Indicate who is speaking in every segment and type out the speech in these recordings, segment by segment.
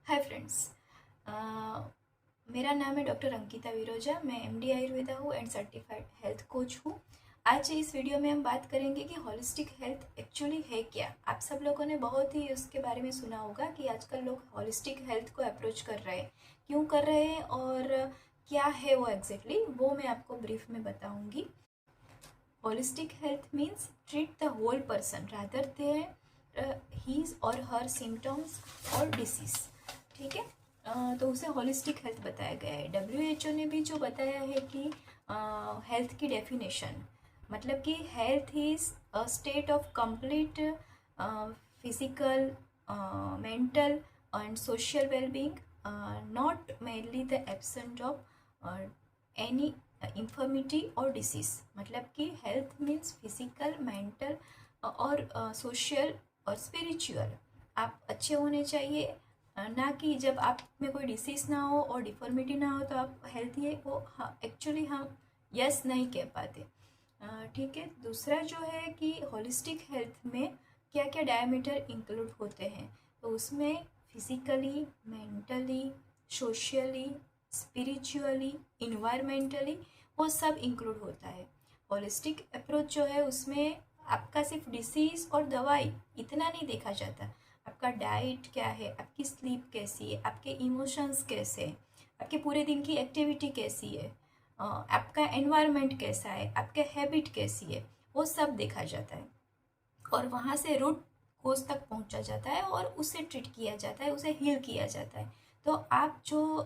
Speaker 1: Hi friends. मेरा नाम है डॉक्टर अंकिता विरोजा। मैं एमडी आयुर्वेदा हूँ एंड सर्टिफाइड हेल्थ कोच हूँ। आज इस वीडियो में हम बात करेंगे कि हॉलिस्टिक हेल्थ एक्चुअली है क्या। आप सब लोगों ने बहुत ही उसके बारे में सुना होगा कि आजकल लोग हॉलिस्टिक हेल्थ को अप्रोच कर रहे हैं, क्यों कर रहे हैं और क्या है वो एग्जैक्टली, वो मैं आपको ब्रीफ में बताऊंगी। Holistic health means treat the whole person rather than his or her symptoms और डिसीज। ठीक है। तो उसे होलिस्टिक हेल्थ बताया गया है। WHO ने भी जो बताया है कि हेल्थ की डेफिनेशन मतलब कि health is a state of complete physical, mental and social wellbeing, not mainly the absent of any infirmity or disease. मतलब कि हेल्थ मीन्स फिजिकल, मेंटल और सोशल और स्पिरिचुअल। आप अच्छे होने चाहिए, ना कि जब आप में कोई डिसीज़ ना हो और डिफॉर्मिटी ना हो तो आप हेल्थी है, वो एक्चुअली हम यस नहीं कह पाते। ठीक है। दूसरा जो है कि होलिस्टिक हेल्थ में क्या क्या डायमीटर इंक्लूड होते हैं, तो उसमें physically, mentally, socially, spiritually, environmentally, वो सब इंक्लूड होता है। होलिस्टिक अप्रोच जो है उसमें आपका सिर्फ डिसीज़ और दवाई इतना नहीं देखा जाता। आपका डाइट क्या है, आपकी स्लीप कैसी है, आपके इमोशंस कैसे हैं, आपके पूरे दिन की एक्टिविटी कैसी है, आपका एनवायरनमेंट कैसा है, आपके हैबिट कैसी है, वो सब देखा जाता है। और वहाँ से रूट कोज तक पहुँचा जाता है और उसे ट्रीट किया जाता है, उसे हील किया जाता है। तो आप जो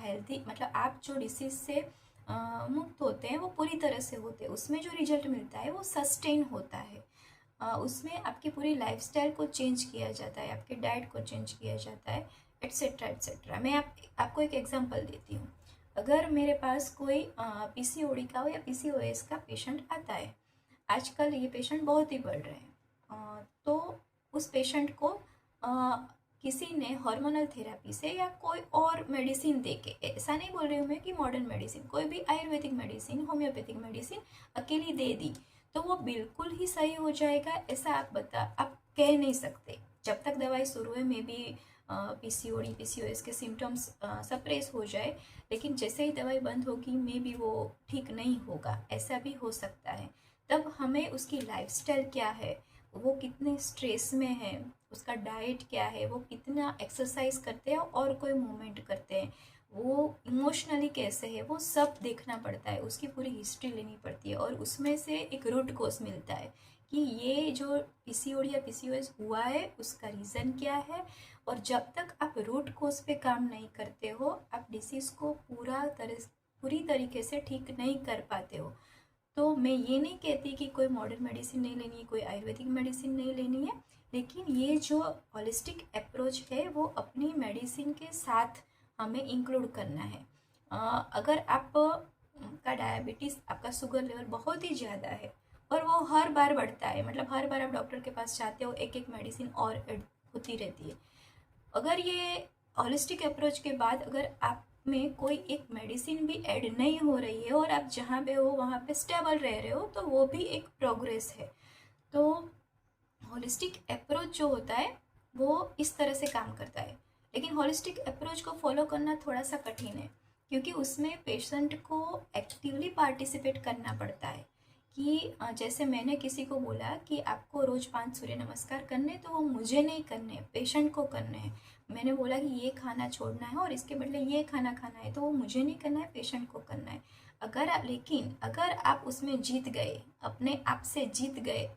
Speaker 1: हेल्थी मतलब आप जो डिसीज से मुक्त होते हैं वो पूरी तरह से होते हैं। उसमें जो रिजल्ट मिलता है वो सस्टेन होता है। उसमें आपकी पूरी लाइफस्टाइल को चेंज किया जाता है, आपके डाइट को चेंज किया जाता है, एट्सेट्रा एट्सेट्रा। मैं आपको एक एग्जांपल देती हूँ। अगर मेरे पास कोई पीसीओडी का हो या पीसीओएस का पेशेंट आता है, आजकल ये पेशेंट बहुत ही बढ़ रहे हैं, तो उस पेशेंट को किसी ने हार्मोनल थेरेपी से या कोई और मेडिसिन दे के, ऐसा नहीं बोल रही हूँ मैं कि मॉडर्न मेडिसिन, कोई भी आयुर्वेदिक मेडिसिन, होम्योपैथिक मेडिसिन अकेली दे दी तो वो बिल्कुल ही सही हो जाएगा, ऐसा आप कह नहीं सकते। जब तक दवाई शुरू है मे बी पीसीओडी पीसीओएस के सिम्टम्स सप्रेस हो जाए, लेकिन जैसे ही दवाई बंद होगी मे बी वो ठीक नहीं होगा, ऐसा भी हो सकता है। तब हमें उसकी लाइफस्टाइल क्या है, वो कितने स्ट्रेस में है, उसका डाइट क्या है, वो कितना एक्सरसाइज करते हैं और कोई मूवमेंट करते हैं, वो इमोशनली कैसे है, वो सब देखना पड़ता है। उसकी पूरी हिस्ट्री लेनी पड़ती है और उसमें से एक रूट कोज मिलता है कि ये जो पीसीओडी या पीसीओएस हुआ है उसका रीज़न क्या है। और जब तक आप रूट कोज पे काम नहीं करते हो, आप डिसीज़ को पूरी तरीके से ठीक नहीं कर पाते हो। तो मैं ये नहीं कहती कि कोई मॉडर्न मेडिसिन नहीं लेनी है, कोई आयुर्वेदिक मेडिसिन नहीं लेनी है, लेकिन ये जो होलिस्टिक अप्रोच है वो अपनी मेडिसिन के साथ हमें इंक्लूड करना है। अगर आप का डायबिटीज़, आपका शुगर लेवल बहुत ही ज़्यादा है और वो हर बार बढ़ता है, मतलब हर बार आप डॉक्टर के पास जाते हो, एक एक मेडिसिन और ऐड होती रहती है। अगर ये होलिस्टिक अप्रोच के बाद अगर आप में कोई एक मेडिसिन भी ऐड नहीं हो रही है और आप जहाँ पे हो वहाँ पे स्टेबल रह रहे हो, तो वो भी एक प्रोग्रेस है। तो होलिस्टिक अप्रोच जो होता है वो इस तरह से काम करता है। लेकिन होलिस्टिक अप्रोच को फॉलो करना थोड़ा सा कठिन है, क्योंकि उसमें पेशेंट को एक्टिवली पार्टिसिपेट करना पड़ता है। कि जैसे मैंने किसी को बोला कि आपको रोज़ 5 सूर्य नमस्कार करने, तो वो मुझे नहीं करने, पेशेंट को करने हैं। मैंने बोला कि ये खाना छोड़ना है और इसके बदले ये खाना खाना है, तो वो मुझे नहीं करना है, पेशेंट को करना है। लेकिन अगर आप उसमें जीत गए, अपने आप से जीत गए,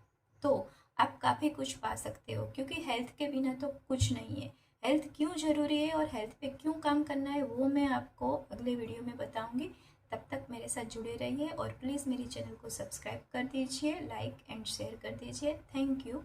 Speaker 1: तो आप काफ़ी कुछ पा सकते हो। क्योंकि हेल्थ के बिना तो कुछ नहीं है। हेल्थ क्यों ज़रूरी है और हेल्थ पे क्यों काम करना है वो मैं आपको अगले वीडियो में बताऊंगी। तब तक मेरे साथ जुड़े रहिए और प्लीज़ मेरी चैनल को सब्सक्राइब कर दीजिए, लाइक एंड शेयर कर दीजिए। Thank you.